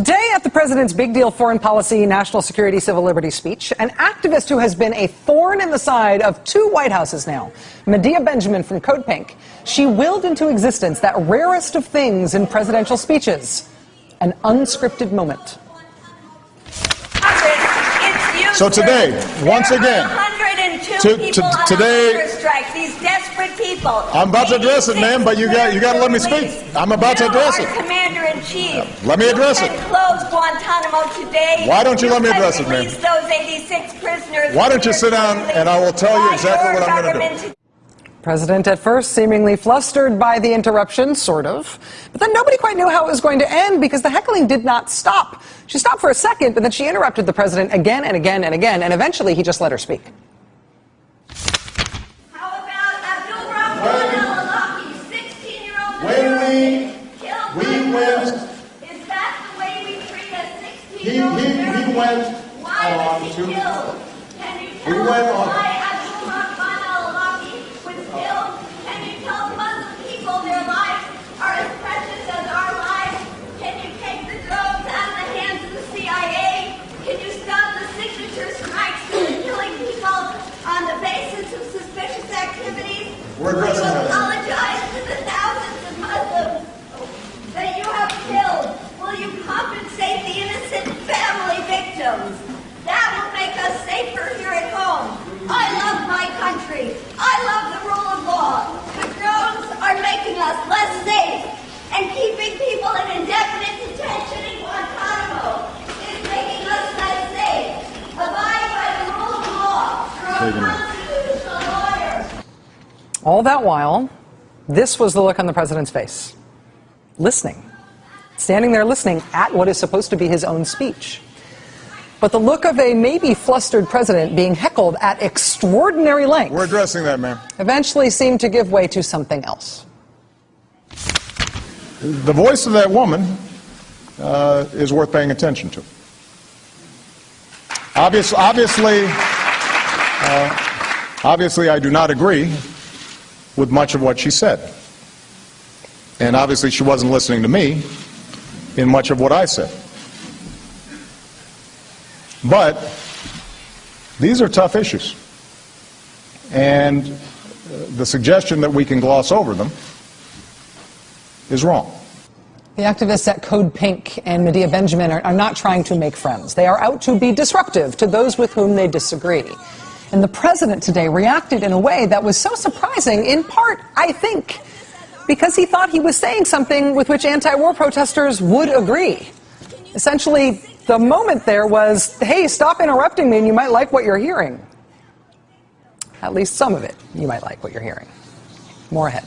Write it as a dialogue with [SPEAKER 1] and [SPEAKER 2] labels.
[SPEAKER 1] Today at the president's big deal foreign policy, national security, civil liberties speech, an activist who has been a thorn in the side of two White Houses now, Medea Benjamin from Code Pink, she willed into existence that rarest of things in presidential speeches, an unscripted moment.
[SPEAKER 2] So today, once again, today,
[SPEAKER 3] these desperate people.
[SPEAKER 2] I'm about to address it, ma'am, but you got to let me speak. I'm about to address it.
[SPEAKER 3] Commander-in-Chief.
[SPEAKER 2] Let me address it.
[SPEAKER 3] Close Guantanamo today.
[SPEAKER 2] Why don't you let me address it, ma'am?
[SPEAKER 3] Those 86 prisoners.
[SPEAKER 2] Why don't you sit down and I will tell you exactly what I'm going to do.
[SPEAKER 1] President at first seemingly flustered by the interruption, sort of. But then nobody quite knew how it was going to end because the heckling did not stop. She stopped for a second, but then she interrupted the president again and again and again, and eventually he just let her speak.
[SPEAKER 3] How about Abdul Rahman al-Awlaki, 16-year-old
[SPEAKER 2] we went.
[SPEAKER 3] Is that the way we treat a 16-year-old?
[SPEAKER 2] He went
[SPEAKER 3] Why was he killed? Can you tell us why Abdul Rahman al-Awlaki was killed? Can you tell Muslim people their lives are as precious as our lives? Can you take the drones out of the hands of the CIA? Can you stop the signature strikes killing people on the basis of suspicious activities?
[SPEAKER 2] We're addressing that.
[SPEAKER 3] Apologize to the thousands of Muslims that you have killed. Will you compensate the innocent family victims? That will make us safer here at home. I love my country. I love the rule of law. The drones are making us less safe, and keeping people in indefinite detention in Guantanamo is making us less safe. Abide by the rule of law. You're a constitutional lawyer.
[SPEAKER 1] All that while, this was the look on the president's face. Listening. Standing there listening at what is supposed to be his own speech. But the look of a maybe flustered president being heckled at extraordinary length.
[SPEAKER 2] We're addressing that, ma'am.
[SPEAKER 1] Eventually seemed to give way to something else.
[SPEAKER 2] The voice of that woman is worth paying attention to. Obviously, I do not agree with much of what she said. And obviously she wasn't listening to me in much of what I said. But these are tough issues. And the suggestion that we can gloss over them is wrong.
[SPEAKER 1] The activists at Code Pink and Medea Benjamin are not trying to make friends. They are out to be disruptive to those with whom they disagree. And the president today reacted in a way that was so surprising, in part, I think, because he thought he was saying something with which anti-war protesters would agree. Essentially, the moment there was, hey, stop interrupting me and you might like what you're hearing. At least some of it, you might like what you're hearing. More ahead.